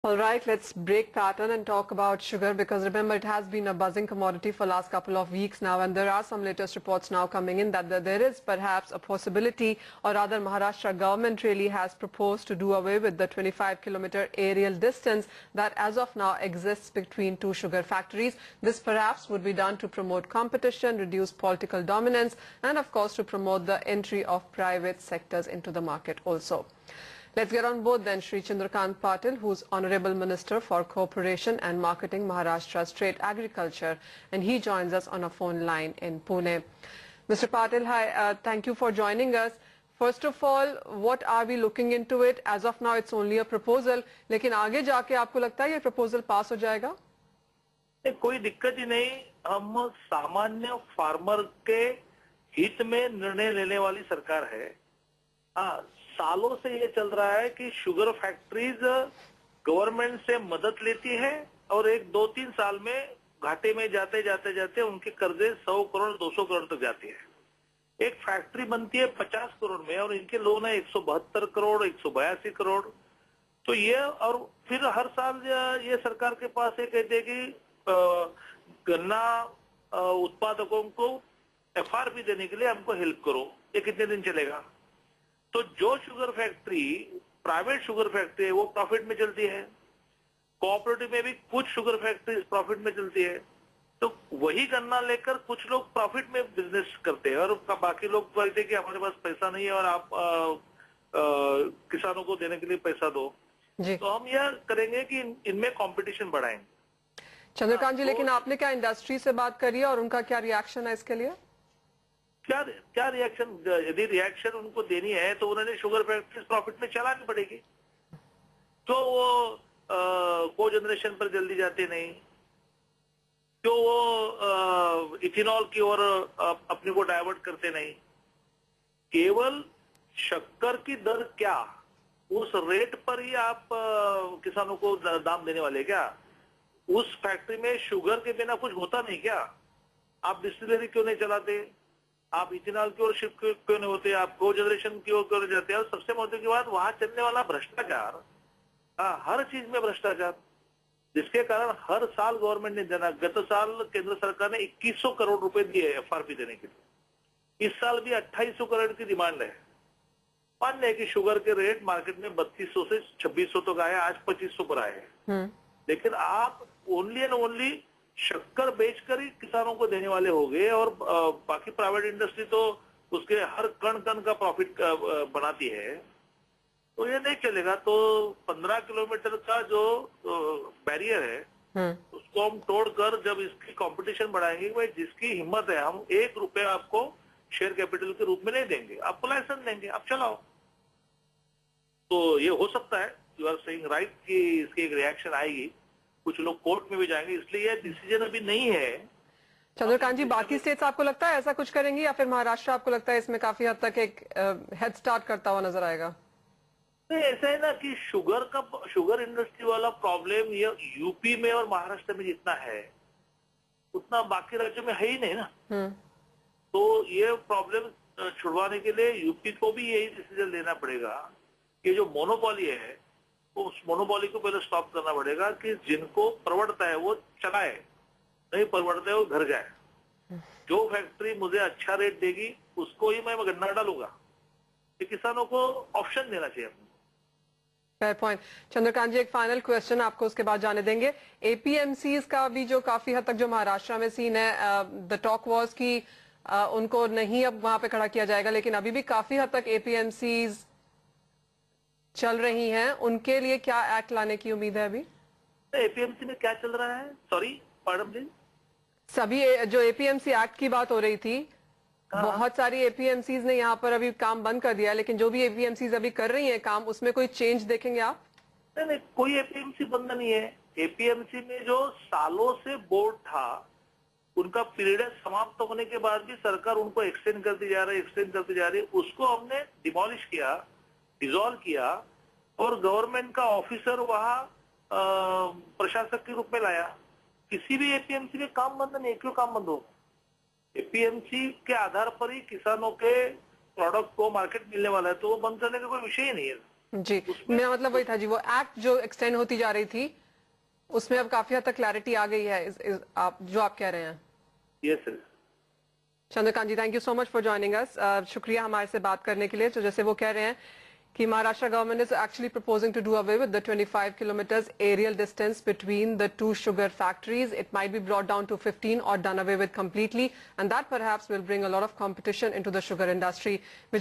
All right, let's break pattern and talk about sugar because remember it has been a buzzing commodity for last couple of weeks now, and there are some latest reports now coming in that there is perhaps a possibility, or rather Maharashtra government really has proposed to do away with the 25-kilometer aerial distance that as of now exists between two sugar factories. This perhaps would be done to promote competition, reduce political dominance, and of course to promote the entry of private sectors into the market also. Let's get on board then Shri Chandrakant Patil, who's Honorable Minister for Cooperation and Marketing, Maharashtra State Agriculture, and he joins us on a phone line in Pune. Mr. Patil, hi, thank you for joining us. First of all, what are we looking into it? As of now, it's only a proposal, लेकिन आगे जाके आपको लगता है ये proposal पास हो जाएगा? कोई दिक्कत ही नहीं। हम सामान्य फार्मर के हित में निर्णय लेने वाली सरकार है। हाँ, सालों से ये चल रहा है कि शुगर फैक्ट्रीज गवर्नमेंट से मदद लेती है और एक 2-3 साल में घाटे में जाते जाते जाते उनके कर्जे 100 करोड़ 200 करोड़ तक जाती है। एक फैक्ट्री बनती है 50 करोड़ में और इनके लोन है 172 करोड़ 182 करोड़। तो ये और फिर हर साल ये सरकार के पास ये कहते हैं कि गन्ना उत्पादकों को FRP देने के लिए हमको हेल्प करो। ये कितने दिन चलेगा? तो जो sugar factory private sugar factory है वो प्रॉफिट में चलती है, कोऑपरेटिव में भी कुछ शुगर फैक्ट्री प्रॉफिट में चलती है। तो वही गन्ना लेकर कुछ लोग प्रॉफिट में बिजनेस करते हैं और बाकी लोग कहते हैं कि हमारे पास पैसा नहीं है और आप किसानों को देने के लिए पैसा दो। तो हम यह करेंगे कि इनमें कंपटीशन बढ़ाएंगे। चंद्रकांत जी, लेकिन आपने क्या इंडस्ट्री से बात करी है और उनका क्या रिएक्शन है इसके लिए? क्या रिएक्शन? यदि रिएक्शन उनको देनी है तो उन्होंने शुगर फैक्ट्री प्रॉफिट में चलानी पड़ेगी। तो वो को जनरेशन पर जल्दी जाते नहीं, तो वो इथेनॉल की ओर अपने को डाइवर्ट करते नहीं। केवल शक्कर की दर क्या, उस रेट पर ही आप किसानों को दाम देने वाले क्या? उस फैक्ट्री में शुगर के बिना कुछ होता नहीं क्या? आप डिस्टिलरी क्यों नहीं चलाते? आप इथेनॉल की ओर शिफ्ट क्यों नहीं होते? आप को जनरेशन की ओर क्यों नहीं जाते? और सबसे महत्व की बात, वहां चलने वाला भ्रष्टाचार, हर चीज में भ्रष्टाचार, जिसके कारण हर साल गवर्नमेंट ने देना। गत साल केंद्र सरकार ने 2100 करोड़ रुपए दिए FRP देने के लिए। इस साल भी 2800 करोड़ की डिमांड है। मान्य है कि शुगर के रेट मार्केट में 3200 से 2600 तक आए, आज 2500 पर आए हैं। लेकिन आप ओनली एंड ओनली शक्कर बेचकर ही किसानों को देने वाले हो गए और बाकी प्राइवेट इंडस्ट्री तो उसके हर कण कण का प्रॉफिट बनाती है। तो ये नहीं चलेगा। तो 15 किलोमीटर का जो बैरियर है उसको हम तोड़कर जब इसकी कंपटीशन बढ़ाएंगे, भाई जिसकी हिम्मत है हम 1 रुपया आपको शेयर कैपिटल के रूप में नहीं देंगे, आपको लाइसेंस देंगे, आप चलाओ। तो ये हो सकता है, यू आर सेइंग राइट, कि इसकी एक रिएक्शन आएगी, कुछ लोग कोर्ट में भी जाएंगे, इसलिए यह डिसीजन अभी नहीं है। चंद्रकांत जी, बाकी स्टेट्स आपको लगता है ऐसा कुछ करेंगी या फिर महाराष्ट्र आपको लगता है इसमें काफी हद तक एक हेड स्टार्ट करता हुआ नजर आएगा? नहीं, ऐसा है ना कि शुगर इंडस्ट्री वाला प्रॉब्लम ये यूपी में और महाराष्ट्र में जितना है उतना बाकी राज्यों में है ही नहीं ना। तो ये प्रॉब्लम छुड़वाने के लिए यूपी को भी यही डिसीजन लेना पड़ेगा कि जो मोनोपोली है उस मोनोपोली को पहले स्टॉप करना पड़ेगा कि जिनको परवड़ता है वो चलाए, नहीं परवड़ता है वो घर जाए। जो फैक्ट्री मुझे अच्छा रेट देगी उसको ही मैं गन्ना डालूंगा। ये किसानों को ऑप्शन देना चाहिए। Fair point. चंद्रकांत जी, एक फाइनल क्वेश्चन आपको उसके बाद जाने देंगे। APMCs का भी जो काफी हद तक जो महाराष्ट्र में सीन है, द टॉक वॉज की उनको नहीं अब वहां पे खड़ा किया जाएगा, लेकिन अभी भी काफी हद तक APMCs चल रही हैं, उनके लिए क्या एक्ट लाने की उम्मीद है? अभी APMC में क्या चल रहा है? Sorry madam please. सभी जो APMC एक्ट की बात हो रही थी, बहुत सारी APMCs ने यहाँ पर अभी काम बंद कर दिया, लेकिन जो भी APMCs अभी कर रही हैं काम, उसमें कोई चेंज देखेंगे आप? नहीं, कोई APMC बंद नहीं है। APMC में जो सालों से बोर्ड था उनका पीरियड समाप्त होने के बाद भी सरकार उनको एक्सटेंड करती जा रही है। उसको हमने डिमोलिश किया, डिसॉल्व किया और गवर्नमेंट का ऑफिसर वहां प्रशासक के रूप में लाया। किसी भी APMC में काम बंद नहीं है। क्यों काम बंद हो? APMC के आधार पर ही किसानों के प्रोडक्ट को मार्केट मिलने वाला है, तो वो बंद करने का कोई विषय ही नहीं है। जी, मेरा मतलब वही था जी, वो एक्ट जो एक्सटेंड होती जा रही थी उसमें अब काफी हद तक क्लैरिटी आ गई है, आप जो आप कह रहे हैं। Yes sir. Chandrakant ji, thank you so much for joining us. शुक्रिया हमारे से बात करने के लिए। तो जैसे वो कह रहे हैं कि Maharashtra government is actually proposing to do away with the 25 kilometers aerial distance between the two sugar factories. It might be brought down to 15 or done away with completely, and that perhaps will bring a lot of competition into the sugar industry.